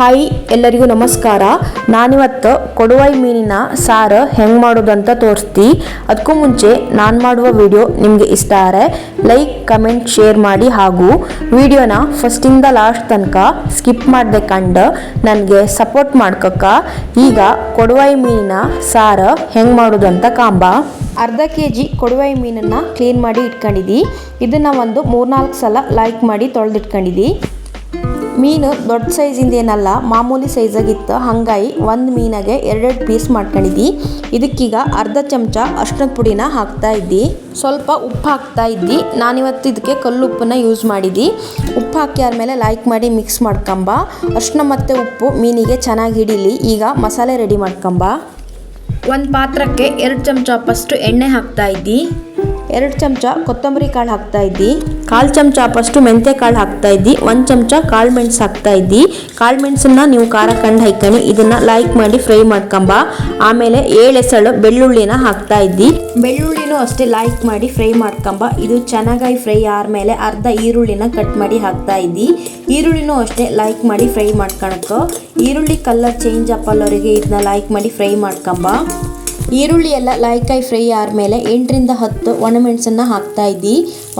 Hi ಎಲ್ಲರಿಗೂ ನಮಸ್ಕಾರ. ನಾನಿವತ್ತು ಕೊಡುವೈ ಮೀನಿನ ಸಾರು ಹೆಂಗೆ ಮಾಡೋದು ಅಂತ ತೋರಿಸ್ತಿ. ಅದಕ್ಕೂ ಮುಂಚೆ ನಾನು ಮಾಡುವ ವಿಡಿಯೋ ನಿಮಗೆ ಇಷ್ಟ ಆದರೆ ಲೈಕ್ ಕಮೆಂಟ್ ಶೇರ್ ಮಾಡಿ ಹಾಗೂ ವಿಡಿಯೋನ ಫಸ್ಟಿಂದ ಲಾಸ್ಟ್ ತನಕ ಸ್ಕಿಪ್ ಮಾಡದೆ ಕಂಡು ನನಗೆ ಸಪೋರ್ಟ್ ಮಾಡ್ಕೊಕ್ಕ. ಈಗ ಕೊಡುವೈ ಮೀನಿನ ಸಾರು ಹೆಂಗೆ ಮಾಡೋದು ಅಂತ ಕಾಂಬ. ಅರ್ಧ kg ಕೊಡುವೈ ಮೀನನ್ನು ಕ್ಲೀನ್ ಮಾಡಿ ಇಟ್ಕೊಂಡಿದ್ದಿ. ಇದನ್ನು ಒಂದು 3-4 ಸಲ ಲೈಕ್ ಮಾಡಿ ತೊಳೆದಿಟ್ಕೊಂಡಿದ್ದಿ. ಮೀನು ದೊಡ್ಡ ಸೈಜಿಂದ ಏನಲ್ಲ, ಮಾಮೂಲಿ ಸೈಜಾಗಿತ್ತು. ಹಾಗಾಗಿ ಒಂದು ಮೀನಿಗೆ 2 ಪೀಸ್ ಮಾಡ್ಕೊಂಡಿದ್ದಿ. ಇದಕ್ಕೀಗ ಅರ್ಧ ಚಮಚ ಅರಿಶಿಣದ ಪುಡಿನ ಹಾಕ್ತಾ ಇದ್ದಿ. ಸ್ವಲ್ಪ ಉಪ್ಪು ಹಾಕ್ತಾ ಇದ್ದಿ. ನಾನಿವತ್ತು ಇದಕ್ಕೆ ಕಲ್ಲು ಉಪ್ಪನ್ನ ಯೂಸ್ ಮಾಡಿದ್ದಿ. ಉಪ್ಪು ಹಾಕಿ ಆದಮೇಲೆ ಲೈಕ್ ಮಾಡಿ ಮಿಕ್ಸ್ ಮಾಡ್ಕೊಂಬ. ಅರಿಶಿಣ ಮತ್ತು ಉಪ್ಪು ಮೀನಿಗೆ ಚೆನ್ನಾಗಿ ಹಿಡೀಲಿ. ಈಗ ಮಸಾಲೆ ರೆಡಿ ಮಾಡ್ಕೊಂಬ. ಒಂದು ಪಾತ್ರಕ್ಕೆ 2 ಚಮಚ ಫಸ್ಟು ಎಣ್ಣೆ ಹಾಕ್ತಾ ಇದ್ದಿ. 2 ಚಮಚ ಕೊತ್ತಂಬರಿ ಕಾಳು ಹಾಕ್ತಾ ಇದ್ದಿ. 1/4 ಚಮಚ ಫಸ್ಟು ಮೆಂತ್ಯ ಕಾಳು ಹಾಕ್ತಾ ಇದ್ದಿ. 1 ಚಮಚ ಕಾಳು ಮೆಣಸು ಹಾಕ್ತಾ ಇದ್ದಿ. ಕಾಳು ಮೆಣಸನ್ನ ನೀವು ಖಾರ ಕಂಡು ಹಾಕಿ ಇದನ್ನ ಲೈಕ್ ಮಾಡಿ ಫ್ರೈ ಮಾಡ್ಕೊಂಬ. ಆಮೇಲೆ 7 ಎಸಳು ಬೆಳ್ಳುಳ್ಳಿನ ಹಾಕ್ತಾ ಇದ್ದಿ. ಬೆಳ್ಳುಳ್ಳಿನೂ ಅಷ್ಟೇ ಲೈಕ್ ಮಾಡಿ ಫ್ರೈ ಮಾಡ್ಕೊಂಬ. ಇದು ಚೆನ್ನಾಗಿ ಫ್ರೈ ಆದ್ಮೇಲೆ ಅರ್ಧ ಈರುಳ್ಳಿನ ಕಟ್ ಮಾಡಿ ಹಾಕ್ತಾ ಇದ್ದಿ. ಈರುಳ್ಳಿನೂ ಅಷ್ಟೇ ಲೈಕ್ ಮಾಡಿ ಫ್ರೈ ಮಾಡ್ಕೊಳಕ್ಕೆ. ಈರುಳ್ಳಿ ಕಲರ್ ಚೇಂಜ್ ಅಪ್ಪಲ್ಲವರೆಗೆ ಇದನ್ನ ಲೈಕ್ ಮಾಡಿ ಫ್ರೈ ಮಾಡ್ಕೊಂಬ. ಈರುಳ್ಳಿ ಎಲ್ಲ ಲೈಕಾಗಿ ಫ್ರೈ ಆದಮೇಲೆ 8-10 ಒಣಮೆಣಸನ್ನು ಹಾಕ್ತಾ ಇದ್ದಿ.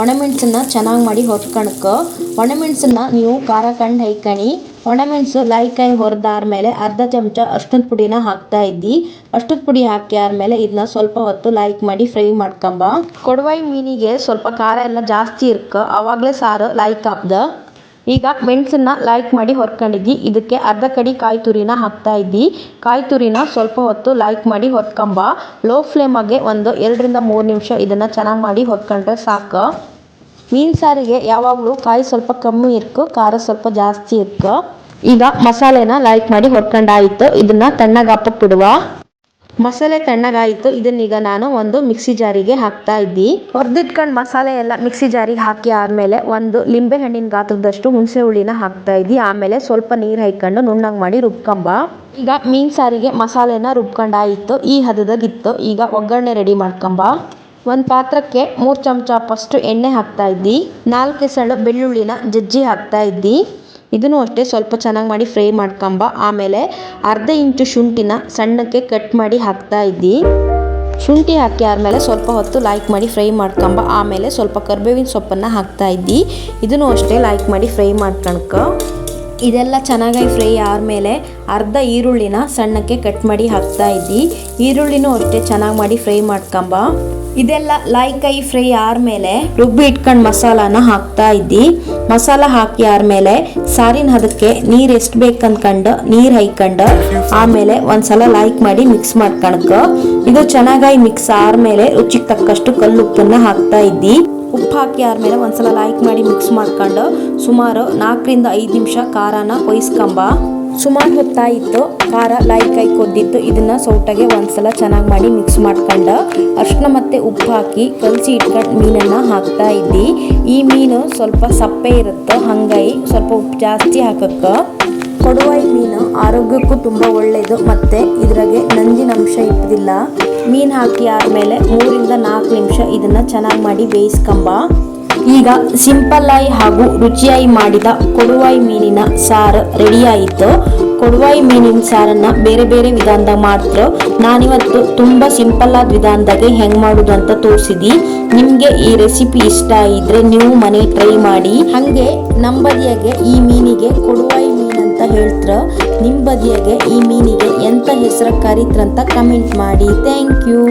ಒಣಮೆಣಸನ್ನು ಚೆನ್ನಾಗಿ ಮಾಡಿ ಹೊರ್ಕೊಳಕ. ಒಣಮೆಣಸನ್ನು ನೀವು ಖಾರ ಕಂಡು ಹೈಕಣಿ. ಒಣಮೆಣಸು ಲೈಕಾಗಿ ಹೊರದಾದ್ಮೇಲೆ ಅರ್ಧ ಚಮಚ ಅರಿಶಿಣದ ಪುಡಿನ ಹಾಕ್ತಾ ಇದ್ದಿ. ಅರಿಶಿಣದ ಪುಡಿ ಹಾಕಿ ಆದಮೇಲೆ ಇದನ್ನ ಸ್ವಲ್ಪ ಹೊತ್ತು ಲೈಕ್ ಮಾಡಿ ಫ್ರೈ ಮಾಡ್ಕೊಂಬ. ಕೊಡುವೈ ಮೀನಿಗೆ ಸ್ವಲ್ಪ ಖಾರ ಎಲ್ಲ ಜಾಸ್ತಿ ಇರ್ಕ, ಆವಾಗಲೇ ಸಾರು ಲೈಕ್ ಆಗ್ದ. ಈಗ ಮೆಣಸನ್ನ ಲೈಕ್ ಮಾಡಿ ಹೊರ್ಕೊಂಡಿದ್ದಿ. ಇದಕ್ಕೆ ಅರ್ಧ ಕಡಿ ಕಾಯಿ ತುರಿನ ಹಾಕ್ತಾ ಇದ್ದಿ. ಕಾಯಿ ತುರಿನ ಸ್ವಲ್ಪ ಹೊತ್ತು ಲೈಕ್ ಮಾಡಿ ಹೊರ್ಕೊಂಬ. ಲೋ ಫ್ಲೇಮಾಗೆ ಒಂದು 2-3 ನಿಮಿಷ ಇದನ್ನು ಚೆನ್ನಾಗಿ ಮಾಡಿ ಹೊರ್ಕೊಂಡ್ರೆ ಸಾಕು. ಮೀನು ಸಾರಿಗೆ ಯಾವಾಗಲೂ ಕಾಯಿ ಸ್ವಲ್ಪ ಕಮ್ಮಿ ಇರ್ಕು, ಖಾರ ಸ್ವಲ್ಪ ಜಾಸ್ತಿ ಇರ್ಕು. ಈಗ ಮಸಾಲೆನ ಲೈಕ್ ಮಾಡಿ ಹೊರ್ಕೊಂಡಾಯಿತು. ಇದನ್ನು ತಣ್ಣಗಾಪಕ್ಕೆ ಬಿಡುವ. ಮಸಾಲೆ ತಣ್ಣಗಾಯಿತು. ಇದನ್ನೀಗ ನಾನು ಒಂದು ಮಿಕ್ಸಿ ಜಾರಿಗೆ ಹಾಕ್ತಾ ಇದ್ದಿ. ಹೊರದಿಟ್ಕೊಂಡು ಮಸಾಲೆ ಎಲ್ಲ ಮಿಕ್ಸಿ ಜಾರಿಗೆ ಹಾಕಿ ಆದಮೇಲೆ ಒಂದು ಲಿಂಬೆ ಹಣ್ಣಿನ ಗಾತ್ರದಷ್ಟು ಹುಣಸೆ ಹುಳಿನ ಹಾಕ್ತಾ ಇದ್ದಿ. ಆಮೇಲೆ ಸ್ವಲ್ಪ ನೀರು ಹಾಕ್ಕೊಂಡು ನುಣ್ಣಗೆ ಮಾಡಿ ರುಬ್ಕೊಂಬ. ಈಗ ಮೀನು ಸಾರಿಗೆ ಮಸಾಲೆನ ರುಬ್ಕೊಂಡಾಯಿತು. ಈ ಹದದಾಗಿತ್ತು. ಈಗ ಒಗ್ಗರಣೆ ರೆಡಿ ಮಾಡ್ಕೊಂಬ. ಒಂದು ಪಾತ್ರಕ್ಕೆ 3 ಚಮಚ ಫಸ್ಟು ಎಣ್ಣೆ ಹಾಕ್ತಾ ಇದ್ದಿ. 4 ಎಸಳು ಬೆಳ್ಳುಳ್ಳಿನ ಜಜ್ಜಿ ಹಾಕ್ತಾ ಇದ್ದಿ. ಇದನ್ನು ಅಷ್ಟೇ ಸ್ವಲ್ಪ ಚೆನ್ನಾಗಿ ಮಾಡಿ ಫ್ರೈ ಮಾಡ್ಕೊಂಬ. ಆಮೇಲೆ ಅರ್ಧ ಇಂಚು ಶುಂಠಿನ ಸಣ್ಣಕ್ಕೆ ಕಟ್ ಮಾಡಿ ಹಾಕ್ತಾ ಇದ್ದಿ. ಶುಂಠಿ ಹಾಕಿ ಆದಮೇಲೆ ಸ್ವಲ್ಪ ಹೊತ್ತು ಲೈಕ್ ಮಾಡಿ ಫ್ರೈ ಮಾಡ್ಕೊಂಬ. ಆಮೇಲೆ ಸ್ವಲ್ಪ ಕರಿಬೇವಿನ ಸೊಪ್ಪನ್ನು ಹಾಕ್ತಾ ಇದ್ದಿ. ಇದನ್ನು ಅಷ್ಟೇ ಲೈಕ್ ಮಾಡಿ ಫ್ರೈ ಮಾಡ್ಕೊಳಕ. ಇದೆಲ್ಲ ಚೆನ್ನಾಗಿ ಫ್ರೈ ಆದಮೇಲೆ ಅರ್ಧ ಈರುಳ್ಳಿನ ಸಣ್ಣಕ್ಕೆ ಕಟ್ ಮಾಡಿ ಹಾಕ್ತಾ ಇದ್ದಿ. ಈರುಳ್ಳಿನೂ ಅಷ್ಟೇ ಚೆನ್ನಾಗಿ ಮಾಡಿ ಫ್ರೈ ಮಾಡ್ಕೊಂಬ. ಇದೆಲ್ಲ ಲೈಕಾಗಿ ಫ್ರೈ ಆದಮೇಲೆ ರುಬ್ಬಿ ಇಟ್ಕೊಂಡು ಮಸಾಲಾನ ಹಾಕ್ತಾ ಇದ್ದಿ. ಮಸಾಲ ಹಾಕಿ ಆದಮೇಲೆ ಸಾರಿನ ಹದಕ್ಕೆ ನೀರು ಎಷ್ಟು ಬೇಕಂದ್ಕೊಂಡು ನೀರು ಹಾಕ್ಕೊಂಡು ಆಮೇಲೆ ಒಂದ್ಸಲ ಲೈಕ್ ಮಾಡಿ ಮಿಕ್ಸ್ ಮಾಡ್ಕೊಳಕ. ಇದು ಚೆನ್ನಾಗಿ ಮಿಕ್ಸ್ ಆದಮೇಲೆ ರುಚಿಗೆ ತಕ್ಕಷ್ಟು ಕಲ್ಲು ಉಪ್ಪನ್ನ ಹಾಕ್ತಾ ಇದ್ದಿ. ಉಪ್ಪು ಹಾಕಿ ಆದಮೇಲೆ ಒಂದ್ಸಲ ಲೈಕ್ ಮಾಡಿ ಮಿಕ್ಸ್ ಮಾಡ್ಕೊಂಡು ಸುಮಾರು 4-5 ನಿಮಿಷ ಖಾರನ ಕೊಯ್ಸ್ಕೊಂಬ. ಸುಮಾರು ಹೊತ್ತಾಯಿತು. ಖಾರ ಲೈಕಾಗಿ ಕೊದ್ದಿತ್ತು. ಇದನ್ನು ಸೌಟಾಗೆ ಒಂದ್ಸಲ ಚೆನ್ನಾಗಿ ಮಾಡಿ ಮಿಕ್ಸ್ ಮಾಡ್ಕೊಂಡು ಅರಿಶಿಣ ಮತ್ತು ಉಪ್ಪು ಹಾಕಿ ಕಲಸಿ ಇಟ್ಕೊಂಡು ಮೀನನ್ನು ಹಾಕ್ತಾ ಇದ್ದಿ. ಈ ಮೀನು ಸ್ವಲ್ಪ ಸಪ್ಪೆ ಇರುತ್ತೆ, ಹಾಗಾಗಿ ಸ್ವಲ್ಪ ಉಪ್ಪು ಜಾಸ್ತಿ ಹಾಕಕ್ಕೆ. ಕೊಡುವೈ ಮೀನು ಆರೋಗ್ಯಕ್ಕೂ ತುಂಬ ಒಳ್ಳೆಯದು ಮತ್ತು ಇದ್ರಾಗೆ ನಂಜಿನ ಅಂಶ ಇಪ್ಪದಿಲ್ಲ. ಮೀನು ಹಾಕಿ ಆದಮೇಲೆ 3-4 ನಿಮಿಷ ಇದನ್ನು ಚೆನ್ನಾಗಿ ಮಾಡಿ ಬೇಯಿಸ್ಕೊಂಬ. ಈಗ ಸಿಂಪಲ್ಲಾಗಿ ಹಾಗೂ ರುಚಿಯಾಗಿ ಮಾಡಿದ ಕೊಡುವೈ ಮೀನಿನ ಸಾರು ರೆಡಿಯಾಯಿತು. ಕೊಡುವೈ ಮೀನಿನ ಸಾರನ್ನು ಬೇರೆ ಬೇರೆ ವಿಧಾನದಾಗ ಮಾಡ್ತಾರೆ. ನಾನಿವತ್ತು ತುಂಬ ಸಿಂಪಲ್ಲಾದ ವಿಧಾನದಾಗೆ ಹೆಂಗೆ ಮಾಡೋದು ಅಂತ ತೋರಿಸಿದ್ದಿ. ನಿಮಗೆ ಈ ರೆಸಿಪಿ ಇಷ್ಟ ಇದ್ದರೆ ನೀವು ಮನೆ ಟ್ರೈ ಮಾಡಿ. ಹಾಗೆ ನಮ್ಮ ಬದಿಯಾಗೆ ಈ ಮೀನಿಗೆ ಕೊಡುವೈ ಮೀನು ಅಂತ ಹೇಳ್ತಾರೆ. ನಿಮ್ಮ ಬದಿಯಾಗೆ ಈ ಮೀನಿಗೆ ಎಂಥ ಹೆಸರು ಕರೀತ್ರಂತ ಕಮೆಂಟ್ ಮಾಡಿ. Thank you.